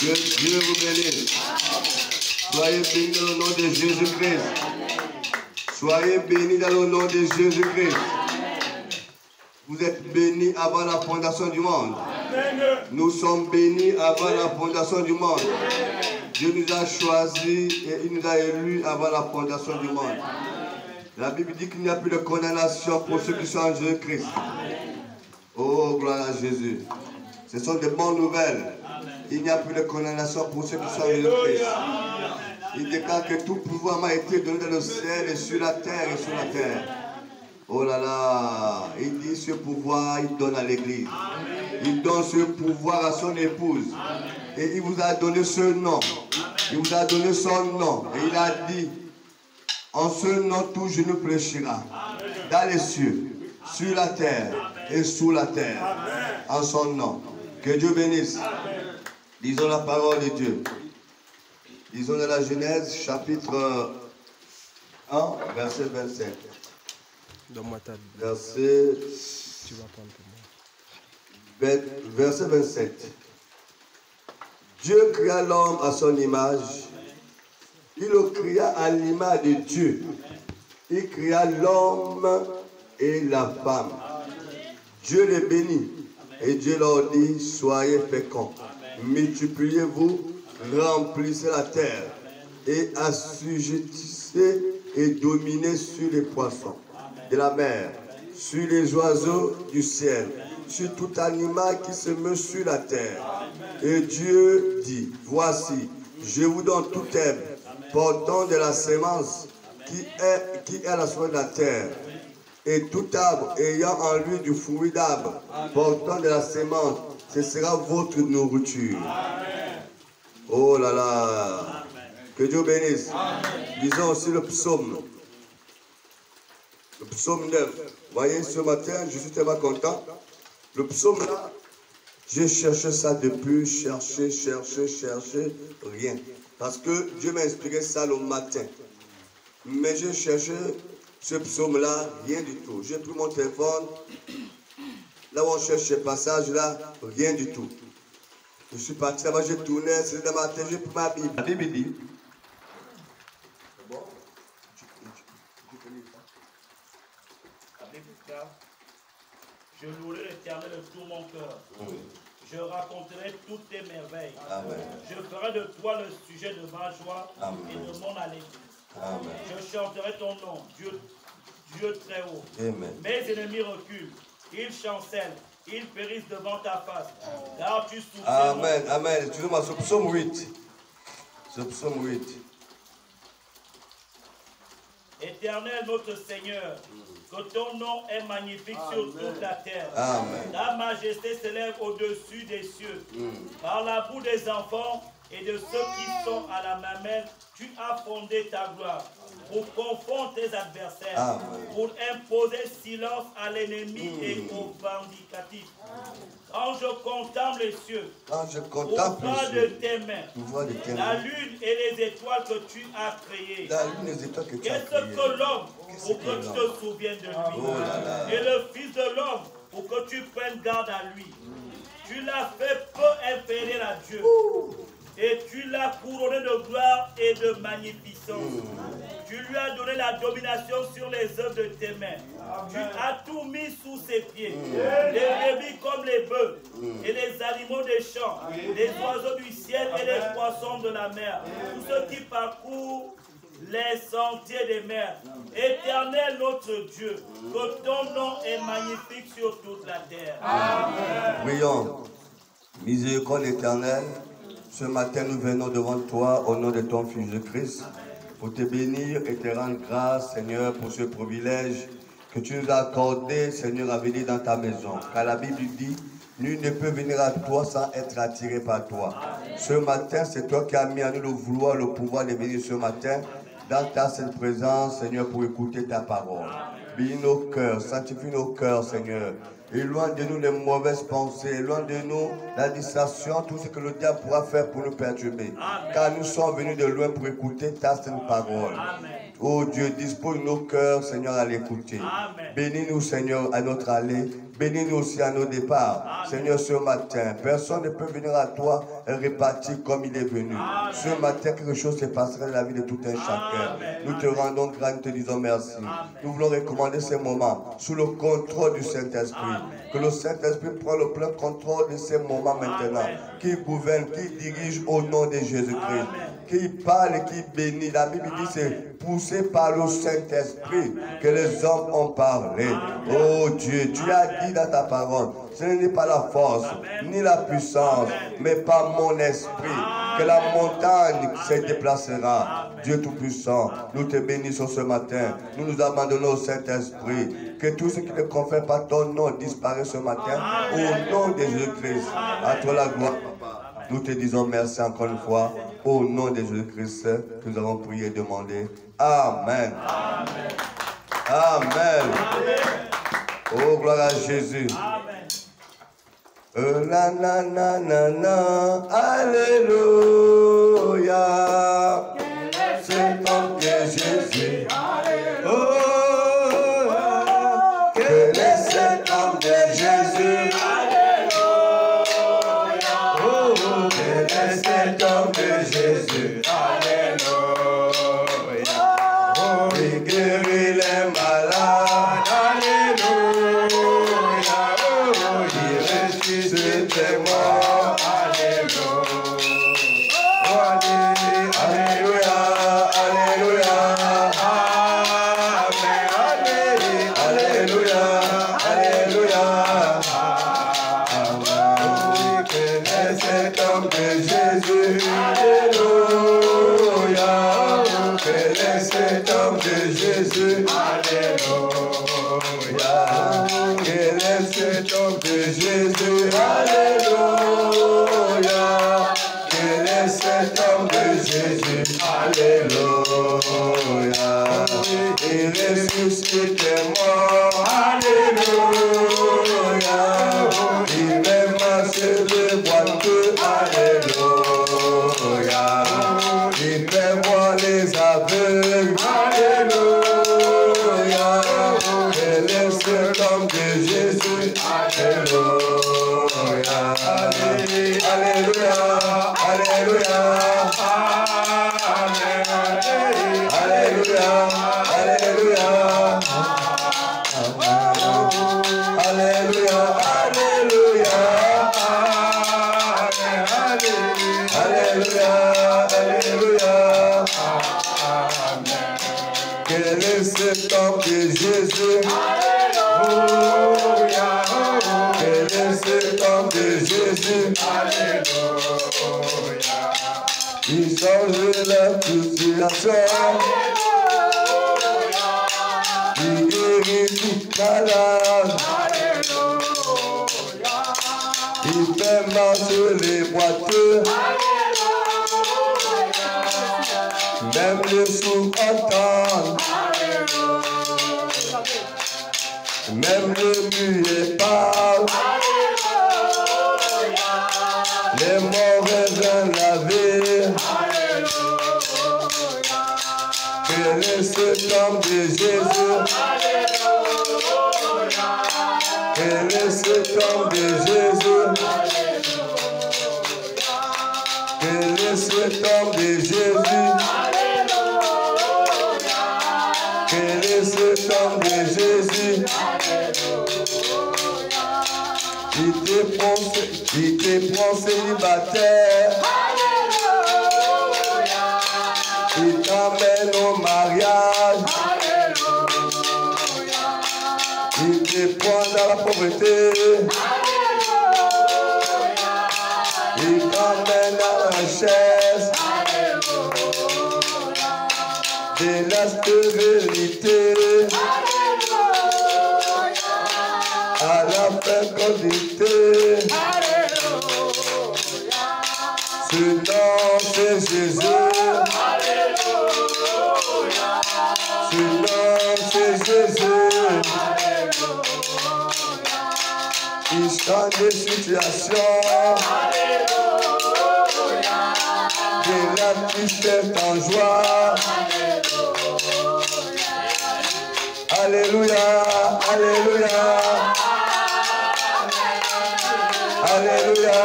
Que Dieu vous bénisse. Soyez bénis dans le nom de Jésus-Christ. Soyez bénis dans le nom de Jésus-Christ. Vous êtes bénis avant la fondation du monde. Nous sommes bénis avant la fondation du monde. Dieu nous a choisis et il nous a élus avant la fondation du monde. La Bible dit qu'il n'y a plus de condamnation pour ceux qui sont en Jésus-Christ. Oh, gloire à Jésus. Ce sont des bonnes nouvelles. Il n'y a plus de condamnation pour ceux qui sont en Jésus-Christ. Il déclare que tout pouvoir m'a été donné dans le ciel et sur la terre et sur la terre. Oh là là, il dit ce pouvoir, il donne à l'église. Il donne ce pouvoir à son épouse. Et il vous a donné ce nom. Il vous a donné son nom. Et il a dit, en ce nom tout genou fléchira. Dans les cieux, sur la terre et sous la terre. En son nom. Que Dieu bénisse. Disons la parole de Dieu. Disons dans la Genèse, chapitre 1, verset 27. Verset 27. Dieu créa l'homme à son image. Il le créa à l'image de Dieu. Il créa l'homme et la femme. Dieu les bénit. Et Dieu leur dit, soyez féconds. Multipliez-vous, remplissez la terre et assujettissez et dominez sur les poissons de la mer, sur les oiseaux du ciel, sur tout animal qui se meut sur la terre. Et Dieu dit, voici, je vous donne tout herbe portant de la sémence qui est la semence de la terre. Et tout arbre ayant en lui du fruit d'arbre portant de la sémence, ce sera votre nourriture. Amen. Oh là là. Amen. Que Dieu bénisse. Amen. Disons aussi le psaume. Le psaume 9. Vous voyez, ce matin, je suis tellement content. Le psaume là, j'ai cherché ça depuis, cherché, rien. Parce que Dieu m'a inspiré ça le matin. Mais j'ai cherché ce psaume-là, rien du tout. J'ai pris mon téléphone, là où on cherche ce passage-là, rien du tout. Je suis parti là-bas, j'ai tourné, c'est dans ma tête, j'ai pris ma Bible. La Bible dit, c'est bon? Tu connais ça? La Bible dit, je louerai l'Éternel de tout mon cœur. Je raconterai toutes tes merveilles. Amen. Je ferai de toi le sujet de ma joie. Amen. Et de mon allégresse. Amen. Je chanterai ton nom, Dieu très haut. Amen. Mes ennemis reculent, ils chancellent, ils périssent devant ta face. Car tu souviens. Amen, amen. Excusez-moi, c'est psaume 8. C'est psaume 8. Éternel notre Seigneur, que ton nom est magnifique sur toute la terre. Amen. Ta majesté s'élève au-dessus des cieux. Par la boue des enfants et de ceux qui sont à la mamelle, tu as fondé ta gloire pour confondre tes adversaires, Amen. Pour imposer silence à l'ennemi et aux vindicatifs. Quand je contemple les cieux, au bas de tes mains, la lune et les étoiles que tu as créées, qu'est-ce que l'homme pour que tu te souviennes de lui, et le Fils de l'homme pour que tu prennes garde à lui. Tu l'as fait peu inférieur à Dieu. Et tu l'as couronné de gloire et de magnificence. Tu lui as donné la domination sur les œuvres de tes mains. Tu as tout mis sous ses pieds. Les brebis comme les bœufs, et les animaux des champs, les oiseaux du ciel et les poissons de la mer. Tous ceux qui parcourent les sentiers des mers. Éternel notre Dieu, que ton nom est magnifique sur toute la terre. Amen. Prions. Miséricorde éternelle, ce matin nous venons devant toi au nom de ton Fils Jésus-Christ pour te bénir et te rendre grâce, Seigneur, pour ce privilège que tu nous as accordé, Seigneur, à venir dans ta maison. Car la Bible dit, nul ne peut venir à toi sans être attiré par toi. Ce matin, c'est toi qui as mis à nous le vouloir, le pouvoir de venir ce matin dans ta sainte présence, Seigneur, pour écouter ta parole. Bénis nos cœurs, sanctifie nos cœurs, Seigneur. Éloigne de nous les mauvaises pensées, éloigne de nous la distraction, tout ce que le diable pourra faire pour nous perturber. Amen. Car nous sommes venus de loin pour écouter ta sainte parole. Amen. Oh Dieu, dispose nos cœurs, Seigneur, à l'écouter. Bénis-nous, Seigneur, à notre allée. Bénis-nous aussi à nos départs. Amen. Seigneur, ce matin, personne ne peut venir à toi et repartir comme il est venu. Amen. Ce matin, quelque chose se passera dans la vie de tout un chacun. Amen. Nous te rendons grâce, nous te disons merci. Amen. Nous voulons recommander ces moments sous le contrôle du Saint-Esprit. Que le Saint-Esprit prenne le plein contrôle de ces moments maintenant. Qui gouverne, qui dirige au nom de Jésus-Christ. Qui parle et qui bénit. La Bible dit c'est poussé par le Saint-Esprit que les hommes ont parlé. Oh Dieu, tu as dit dans ta parole, ce n'est pas la force, ni la puissance, mais par mon esprit, que la montagne se déplacera. Dieu Tout-Puissant, nous te bénissons ce matin. Nous nous abandonnons au Saint-Esprit. Que tout ce qui ne confère pas ton nom disparaisse ce matin. Au nom de Jésus-Christ. À toi la gloire. Nous te disons merci encore une fois. Au nom de Jésus-Christ, que nous avons prié et demandé. Amen. Amen. Amen. Oh, gloire à Jésus. Amen. Na na na na na. Alléluia. C'est ton que Jésus. Oh. Que c'est l'homme de Jésus. Alléluia. Oh, que c'est l'homme de Jésus. Alléluia. Oh, il guérit les malades. Alléluia. Oh, il ressuscite les morts. Alléluia. Oh, alléluia. Alléluia. Jésus, Alléluia. Quel est cet homme de Jésus, Alléluia. Quel est cet homme de Jésus, Alléluia. Il ressuscite les morts, Alléluia. Il met marcher les boiteux, Alléluia. Il fait voir les aveugles, Alléluia. Quel est cet homme de Jésus, Alléluia. Alléluia. Alléluia. Alléluia. Alléluia. Alléluia. Alléluia. Alléluia. Quel est cet homme de Jésus? Alléluia. Quel est cet homme de Jésus? Alléluia. Il change la situation. Alléluia. Il guérit tout malade. Alléluia. Il fait marcher les boiteux. Alléluia. Même les sourds entendent. Alléluia. Même les muets parlent. Alléluia. Les morts reviennent la vie. Alléluia. Quel est cet homme de Jésus? Alléluia. Quel est cet homme de Jésus? Alléluia. Quel est cet homme de Jésus? Alléluia. Quel est cet homme de Jésus? Alléluia. Il te prend célibataire. Alléluia. Il t'emmène au mariage. Il te prend dans la pauvreté. Il t'emmène à la richesse. De la stérilité. À la fécondité. Ce nom c'est Jésus. Ce nom c'est Jésus. Il change des situations. De la tristesse en joie. Alléluia, alléluia. Alléluia,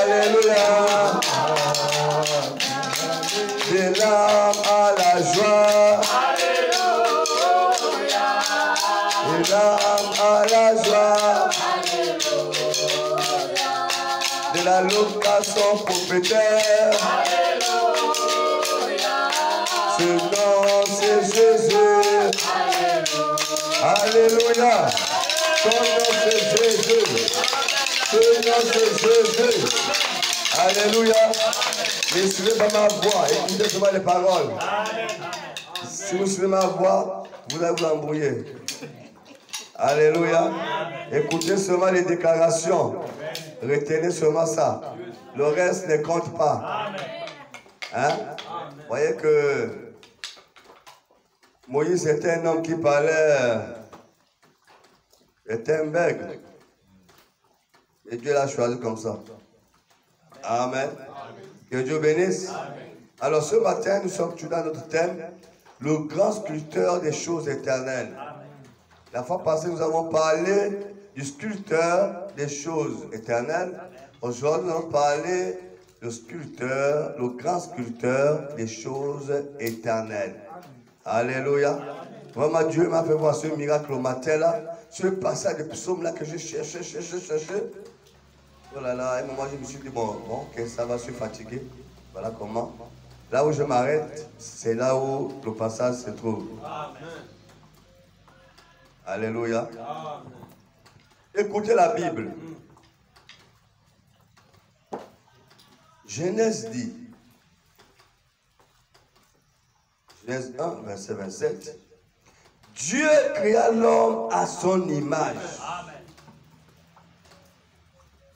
alléluia. De l'âme à la joie. De l'âme à la joie. De la location propriétaire. Ce nom c'est Jésus. Alléluia. Son nom c'est Jésus. Ce nom c'est Jésus. Alléluia. Ne suivez pas ma voix. Écoutez seulement les paroles. Si vous suivez ma voix, vous allez vous embrouiller. Alléluia. Écoutez seulement les déclarations. Retenez seulement ça. Le reste ne compte pas. Hein? Vous voyez que Moïse était un homme qui parlait, était un bègue. Et Dieu l'a choisi comme ça. Amen. Que Dieu bénisse. Alors ce matin, nous sommes toujours dans notre thème, le grand sculpteur des choses éternelles. La fois passée, nous avons parlé du sculpteur des choses éternelles. Aujourd'hui, nous allons parler du sculpteur, le grand sculpteur des choses éternelles. Alléluia. Vraiment, Dieu m'a fait voir ce miracle au matin là, ce passage de psaume là que je cherchais. Oh là là, à un moment, je me suis dit, bon, ok, ça va se fatiguer. Voilà comment. Là où je m'arrête, c'est là où le passage se trouve. Amen. Alléluia. Amen. Écoutez la Bible. Genèse dit, Genèse 1, verset 27, Dieu créa l'homme à son image. Amen.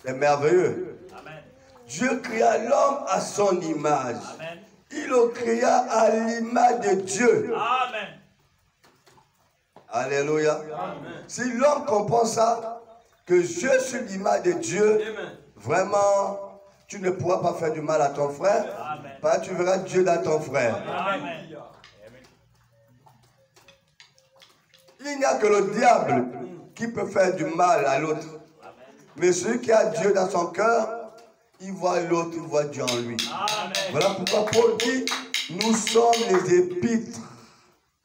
C'est merveilleux. Amen. Dieu créa l'homme à son image. Amen. Il le créa à l'image de Dieu. Amen. Alléluia. Amen. Si l'homme comprend ça, que Dieu sur l'image de Dieu, amen, vraiment, tu ne pourras pas faire du mal à ton frère, parce que tu verras Dieu dans ton frère. Amen. Il n'y a que le diable qui peut faire du mal à l'autre. Mais celui qui a Dieu dans son cœur, il voit l'autre, il voit Dieu en lui. Amen. Voilà pourquoi Paul dit, nous sommes les épîtres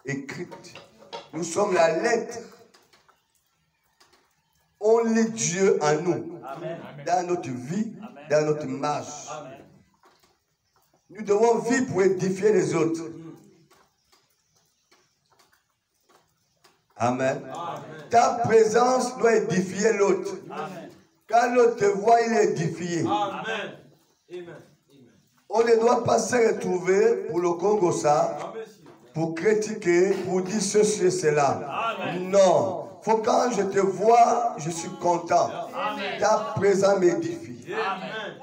écrites. Nous sommes la lettre. On lit Dieu en nous. Amen. Dans notre vie, amen, dans notre marche. Amen. Nous devons vivre pour édifier les autres. Amen. Amen. Ta présence doit édifier l'autre. Quand l'autre te voit, il est édifié. Amen. Amen. On ne doit pas se retrouver pour le Congo ça, pour critiquer, pour dire ceci et cela. Amen. Non. Faut quand je te vois, je suis content. Amen. Ta présence m'édifie. Amen.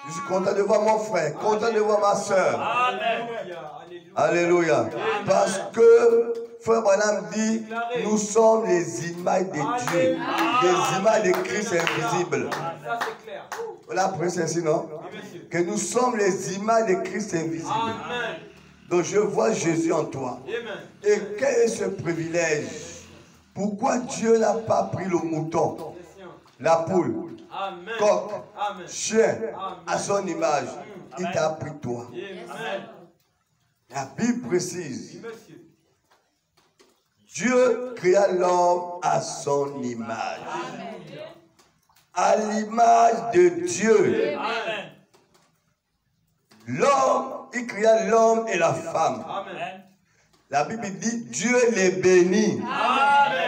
Je suis content de voir mon frère, content de voir ma soeur. Amen. Alléluia. Amen. Parce que Frère Branham dit, nous sommes les images de Dieu, les images de Christ invisible. Ça c'est clair. Voilà, après c'est ainsi, non? Que nous sommes les images de Christ invisible. Amen. Donc je vois Jésus en toi. Amen. Et quel est ce privilège? Pourquoi Dieu n'a pas pris le mouton, la poule, amen, coq, amen, chien, amen, à son image? Amen. Il t'a pris toi. Amen. La Bible précise. Dieu créa l'homme à son image. Amen. À l'image de Dieu. Amen. L'homme, il créa l'homme et la femme. Amen. La Bible dit Dieu les bénit.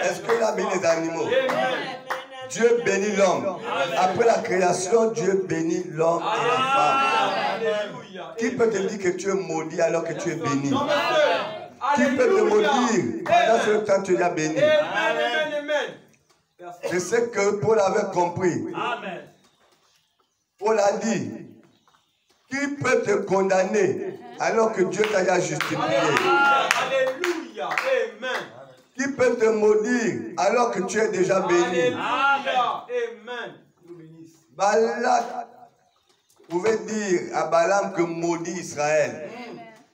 Est-ce qu'il a béni les animaux? Dieu bénit l'homme. Après la création, Dieu bénit l'homme et la femme. Qui peut te dire que tu es maudit alors que tu es béni? Qui peut te maudire pendant ce temps tu es béni? C'est ce que Paul avait compris. Amen. Paul a dit, qui peut te condamner alors que Dieu t'a justifié? Alléluia. Amen. Qui peut te maudire alors que tu es déjà béni? Amen. Balak pouvait dire à Balaam que maudit Israël.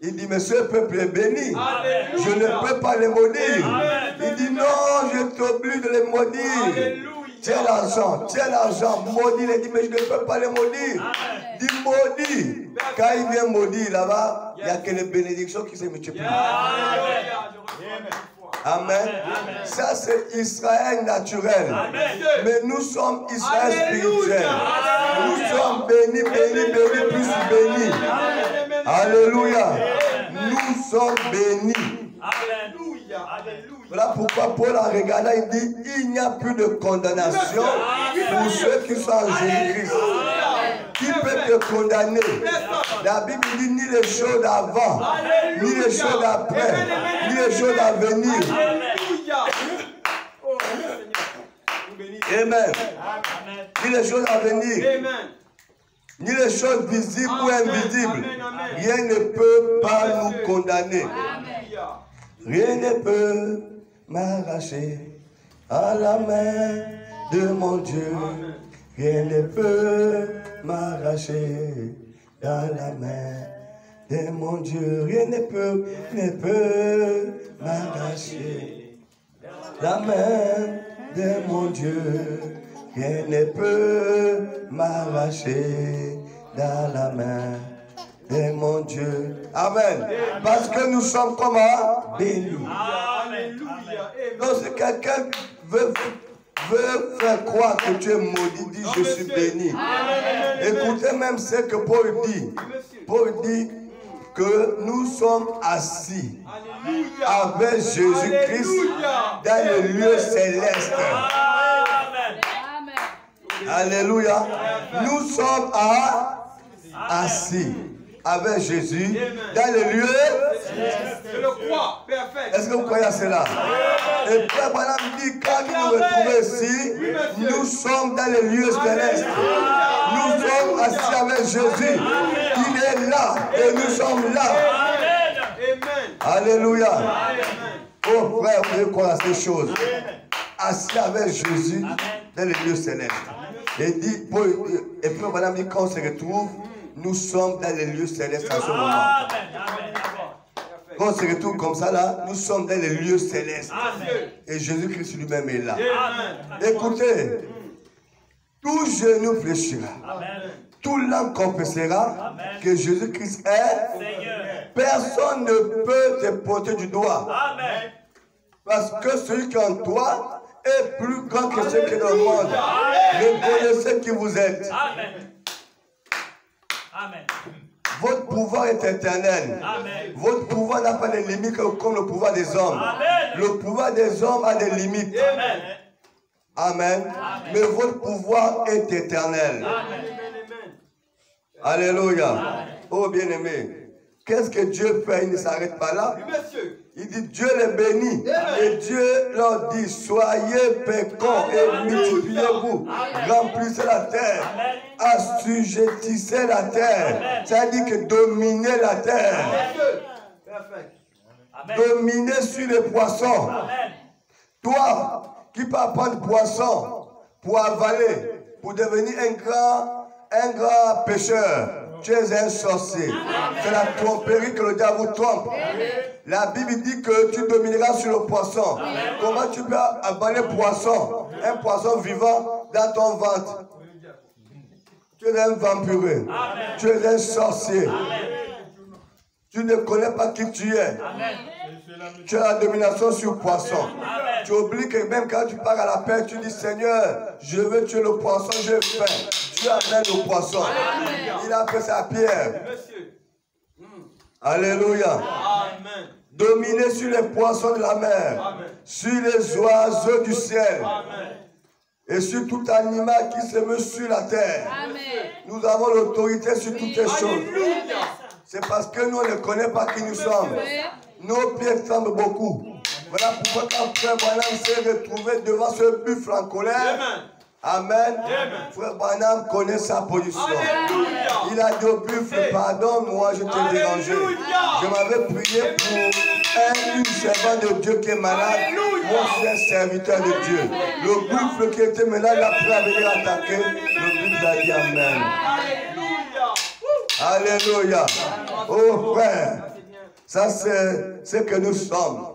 Il dit, mais ce peuple est béni. Alléluia. Je ne peux pas les maudire. Amen. Il dit, non, je t'oblige de les maudire. Alléluia. Tiens l'argent, maudit. Il dit, mais je ne peux pas les maudire. Amen. Dis maudit. Quand il vient maudire là-bas, il n'y a que les bénédictions qui se multiplient. Amen. Ça, c'est Israël naturel. Amen. Mais nous sommes Israël spirituel. Nous sommes bénis, bénis, bénis, plus bénis. Alléluia. Nous sommes bénis. Alléluia. Voilà pourquoi Paul en regardant, il dit, il n'y a plus de condamnation pour ceux qui sont en Jésus-Christ. Qui peut te condamner? La Bible dit ni les choses d'avant, ni les choses d'après, ni les choses à venir. Amen. Ni les choses à venir, ni les choses visibles ou invisibles. Rien ne peut pas nous condamner. Rien ne peut m'arracher à la main de mon Dieu. Rien ne peut m'arracher dans la main de mon Dieu. Rien ne peut m'arracher la main de mon Dieu. Rien ne peut m'arracher dans la main de mon Dieu. Amen. Parce que nous sommes comment? Bénis. Donc si quelqu'un veut faire croire que tu es maudit, dis je suis béni. Écoutez même ce que Paul dit. Paul dit que nous sommes assis avec Jésus-Christ dans le lieu céleste. Alléluia. Nous sommes assis avec Jésus dans le lieu. Je le crois, perfect. Est-ce que vous croyez à cela? Et Frère Branham dit, quand nous nous retrouvons ici, nous sommes dans les lieux célestes. Nous sommes assis avec Jésus. Il est là et nous sommes là. Alléluia. Oh frère, vous devez croire à ces choses. Assis avec Jésus dans les lieux célestes. Et dit, et Frère Branham dit, quand on se retrouve, nous sommes dans les lieux célestes à ce moment. Quand on se retrouve comme ça là, nous sommes dans les lieux célestes. Et Jésus-Christ lui-même est là. Écoutez, tout genou fléchira. Tout langue confessera que Jésus-Christ est Seigneur. Personne ne peut te porter du doigt. Parce que celui qui est en toi est plus grand que celui qui est dans le monde. Reconnaissez qui vous êtes. Amen. Votre pouvoir est éternel. Amen. Votre pouvoir n'a pas de limites comme le pouvoir des hommes. Amen. Le pouvoir des hommes a des limites. Amen. Amen. Amen. Mais votre pouvoir est éternel. Amen. Alléluia. Amen. Oh bien-aimé, qu'est-ce que Dieu fait? Il ne s'arrête pas là. Il dit Dieu les bénit. Et Dieu leur dit, soyez féconds et multipliez-vous. Remplissez la terre. Assujettissez la terre. C'est-à-dire que dominez la terre. Dominez sur les poissons. Toi qui peux prendre poisson pour avaler, pour devenir un grand pêcheur, tu es un sorcier. C'est la tromperie que le diable vous trompe. La Bible dit que tu domineras sur le poisson. Comment tu peux avaler poisson, un poisson vivant dans ton ventre? Tu es un vampireux. Tu es un sorcier. Tu ne connais pas qui tu es. Amen. Tu as la domination sur le poisson. Amen. Tu oublies que même quand tu pars à la paix, tu dis Seigneur, je veux tuer le poisson, j'ai faim. Dieu amène le poisson. Amen. Il a fait sa pierre. Alléluia. Amen. Dominer sur les poissons de la mer. Amen. Sur les oiseaux du ciel. Amen. Et sur tout animal qui se meut sur la terre. Amen. Nous avons l'autorité sur toutes les choses. Alléluia. C'est parce que nous ne connaissons pas qui nous sommes. Nos pieds tremblent beaucoup. Voilà pourquoi quand Frère Branham s'est retrouvé devant ce buffle en colère, Amen. Amen, Frère Branham connaît sa position. Alléluia. Il a dit au buffle, pardonne-moi, je t'ai dérangé. Je m'avais prié pour une servante de Dieu qui est malade. Moi, je suis un serviteur de Dieu. Le buffle qui était malade, il a pris à venir attaquer. Le buffle a dit Amen. Alléluia. Alléluia. Oh frère, ça c'est ce que nous sommes.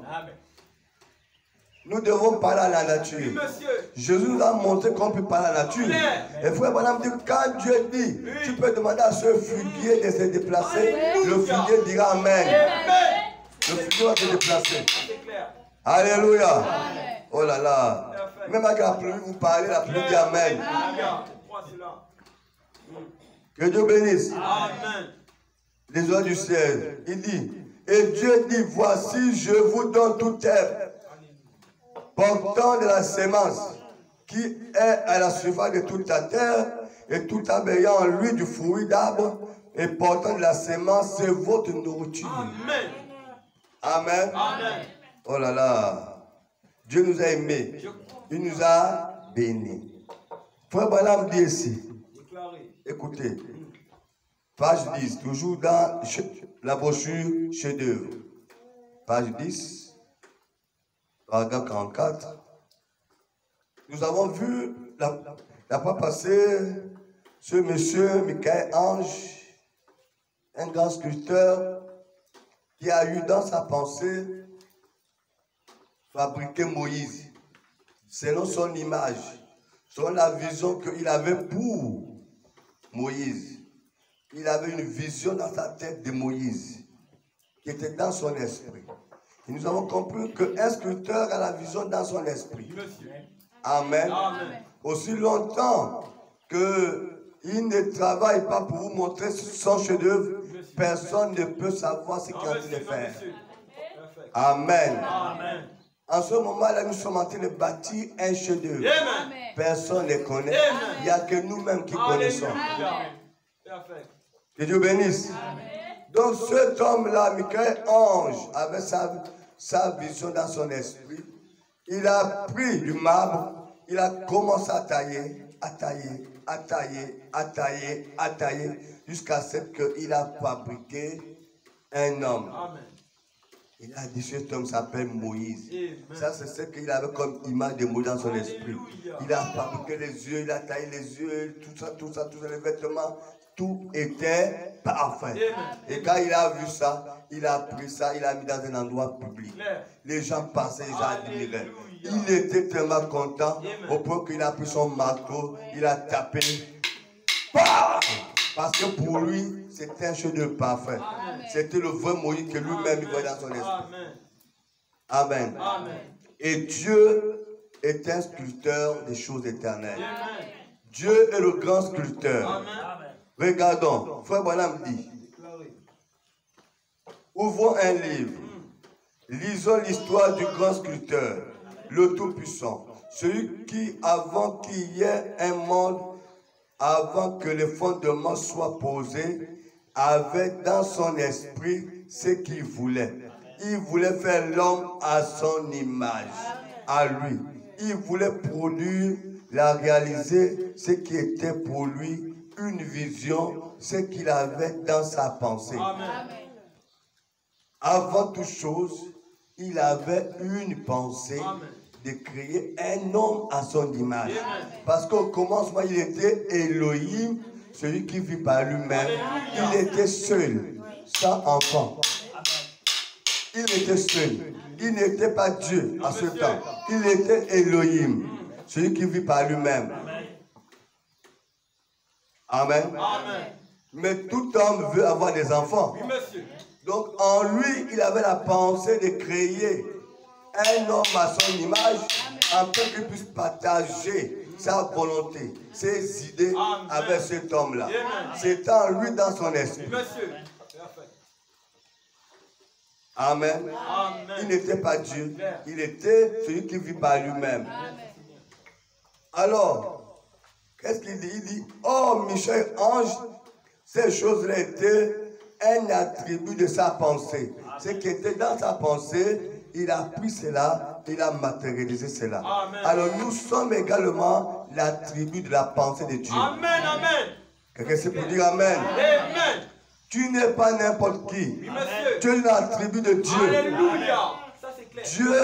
Nous devons parler à la nature. Oui, monsieur. Jésus nous a montré qu'on peut parler à la nature. Et frère Branham dit, quand Dieu dit, tu peux demander à ce figuier de se déplacer, le figuier dira Amen. Le figuier va se déplacer. C'est clair. Alléluia. Oh là là. Même avec la pluie, vous parlez, la pluie dit Amen. Alléluia. Crois cela. Que Dieu bénisse. Amen. Les oies du ciel. Il dit, et Dieu dit, voici, je vous donne toute herbe portant de la sémence qui est à la surface de toute la terre et tout arbre ayant en lui du fruit d'arbre et portant de la sémence, c'est votre nourriture. Amen. Amen. Amen. Oh là là. Dieu nous a aimés. Il nous a bénis. Frère Branham dit ici. Écoutez. Page 10. Toujours dans la brochure chef-d'œuvre. Page 10. Paragraphe 44. Nous avons vu la fois passée ce monsieur Michael Ange, un grand sculpteur qui a eu dans sa pensée fabriquer Moïse selon son image, selon la vision qu'il avait pour Moïse. Il avait une vision dans sa tête de Moïse qui était dans son esprit. Et nous avons compris qu'un sculpteur a la vision dans son esprit. Amen. Amen. Aussi longtemps qu'il ne travaille pas pour vous montrer son chef-d'œuvre, personne ne peut savoir ce qu'il est en train de faire. Amen. Amen. En ce moment-là, nous sommes en train de bâtir un chef-d'œuvre. Personne ne connaît. Il n'y a que nous-mêmes qui connaissons. Que Dieu bénisse. Donc cet homme-là, Michael Ange, avait sa vision dans son esprit. Il a pris du marbre, il a commencé à tailler, jusqu'à ce qu'il a fabriqué un homme. Amen. Il a dit cet homme s'appelle Moïse. Amen. Ça, c'est ce qu'il avait comme image de Moïse dans son esprit. Alléluia. Il a fabriqué les yeux, il a taillé les yeux, tout ça, les vêtements. Tout était parfait. Amen. Et quand il a vu ça, il a pris ça, il a mis dans un endroit public. Les gens passaient, les gens admiraient. Il était tellement content au point qu'il a pris son marteau, il a tapé. Bah! Parce que pour lui, c'était un chef-d'œuvre parfait. C'était le vrai Moïse que lui-même il voyait dans son esprit. Amen. Amen. Et Dieu est un sculpteur des choses éternelles. Amen. Dieu est le grand sculpteur. Amen. Regardons, Frère Branham dit, ouvrons un livre, lisons l'histoire du grand sculpteur, le Tout-Puissant, celui qui, avant qu'il y ait un monde, avant que les fondements soient posés, avait dans son esprit ce qu'il voulait. Il voulait faire l'homme à son image, à lui. Il voulait produire, la réaliser, ce qui était pour lui une vision, ce qu'il avait dans sa pensée. Amen. Avant toute chose, il avait une pensée de créer un homme à son image. Parce qu'au commencement, il était Elohim, celui qui vit par lui-même. Il était seul, sans enfant. Il était seul. Il n'était pas Dieu à ce temps. Il était Elohim, celui qui vit par lui-même. Amen. Amen. Mais tout homme veut avoir des enfants. Oui, monsieur. Donc en lui, il avait la pensée de créer un homme à son image, afin qu'il puisse partager sa volonté, ses idées avec cet homme-là. C'est en lui, dans son esprit. Amen. Il n'était pas Dieu, il était celui qui vit par lui-même. Alors, qu'est-ce qu'il dit? Il dit, oh Michel, ange, ces choses-là étaient un attribut de sa pensée. Ce qui était dans sa pensée, il a pris cela, il a matérialisé cela. Amen. Alors nous sommes également l'attribut de la pensée de Dieu. Amen, amen. Quelqu'un c'est pour dire amen. Amen. Tu n'es pas n'importe qui. Oui, tu es l'attribut de Dieu. Alléluia. Ça c'est clair. Dieu,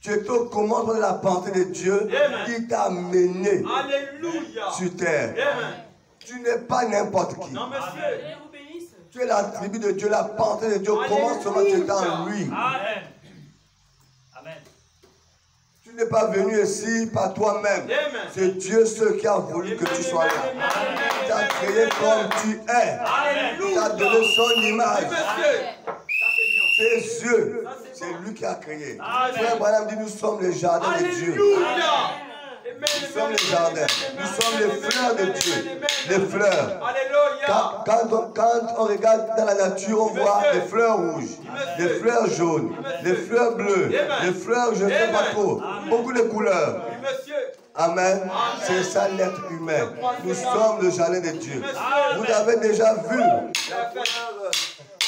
tu es au commandement de la pensée de Dieu. Amen. Qui t'a mené sur terre. Amen. Tu n'es pas n'importe qui. Non, monsieur. Tu es l'attribut de Dieu, la pensée de Dieu. Comment seulement tu es en lui. Amen. Amen. Tu n'es pas venu ici par toi-même. C'est Dieu ce qui a voulu que tu sois là. Il t'a créé comme tu es. Il t'a donné son image. C'est Dieu. C'est lui qui a créé. Frère Branham dit, nous sommes les jardins de Dieu. Nous sommes les jardins. Nous sommes les fleurs de Dieu. Les fleurs. Quand on regarde dans la nature, on voit des fleurs rouges, des fleurs jaunes, des fleurs bleues, des fleurs, je ne sais pas trop. Beaucoup de couleurs. Amen. C'est ça l'être humain. Nous sommes le jardin de Dieu. Vous avez déjà vu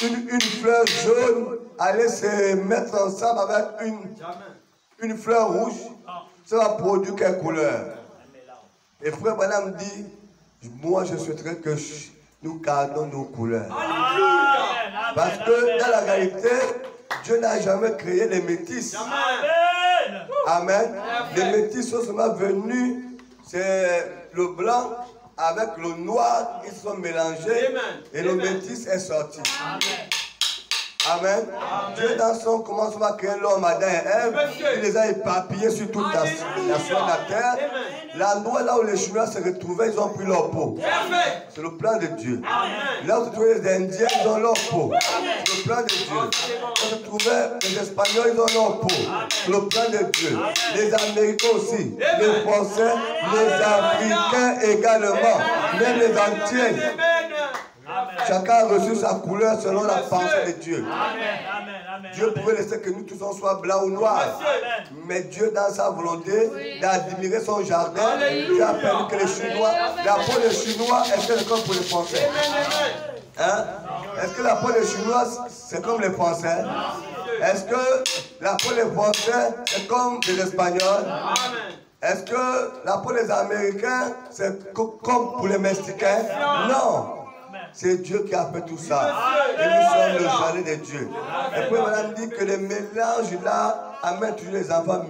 une fleur jaune aller se mettre ensemble avec une fleur rouge. Ça va produire quelle couleur? Et frère Branham dit, moi je souhaiterais que nous gardons nos couleurs. Alléluia. Parce que dans la réalité, Dieu n'a jamais créé les métis. Amen. Amen. Les métis sont seulement venus, c'est le blanc avec le noir, ils sont mélangés. Amen. Et le métis est sorti. Amen. Amen. Amen. Dieu dans son commencement à créer l'homme Adam et Ève, il les a éparpillés sur toute la sur la terre. L'endroit là où les Chinois se retrouvaient, ils ont pris leur peau. C'est le plan de Dieu. Amen. Là où se trouvaient les Indiens, ils ont leur peau. C'est le plan de Dieu. Là où se trouvaient les Espagnols, ils ont leur peau. C'est le plan de Dieu. Les Américains aussi, les Français, les Africains également, même les Antilles. Chacun a reçu sa couleur selon la pensée de Dieu. Amen. Dieu pouvait laisser que nous tous on soit blancs ou noirs. Mais Dieu, dans sa volonté d'admirer son jardin, Dieu a permis que les Chinois, la peau des Chinois est comme pour les Français. Hein? Est-ce que la peau des Chinois c'est comme les Français? Est-ce que la peau des Français c'est comme les Espagnols? Est-ce que la peau des Américains c'est comme pour les Mexicains? Non. C'est Dieu qui a fait tout ça. Et nous sommes le jardin de Dieu. Et puis madame dit que les mélanges là amènent toujours les enfants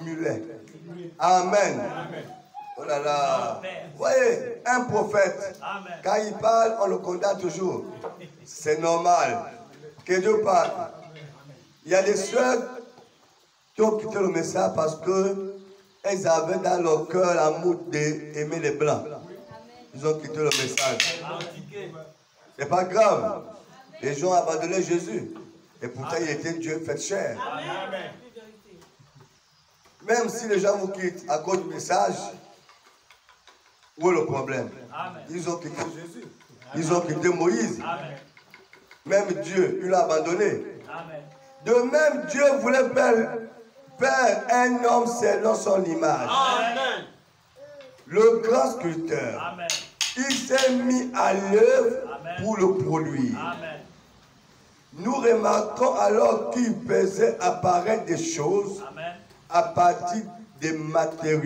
mulets. Amen. Oh là là. Vous voyez, un prophète, quand il parle, on le condamne toujours. C'est normal. Que Dieu parle. Il y a des soeurs qui ont quitté le message parce que elles avaient dans leur cœur l'amour d'aimer les blancs. Ils ont quitté le message. C'est pas grave. Les gens ont abandonné Jésus. Et pourtant, il était Dieu fait chair. Même si les gens vous quittent à cause du message, où est le problème? Ils ont quitté Jésus. Ils ont quitté Moïse. Même Dieu, il l'a abandonné. De même, Dieu voulait faire un homme selon son image. Amen. Le grand sculpteur. Amen. Il s'est mis à l'œuvre pour le produire. Amen. Nous remarquons alors qu'il faisait apparaître des choses à partir des matériaux.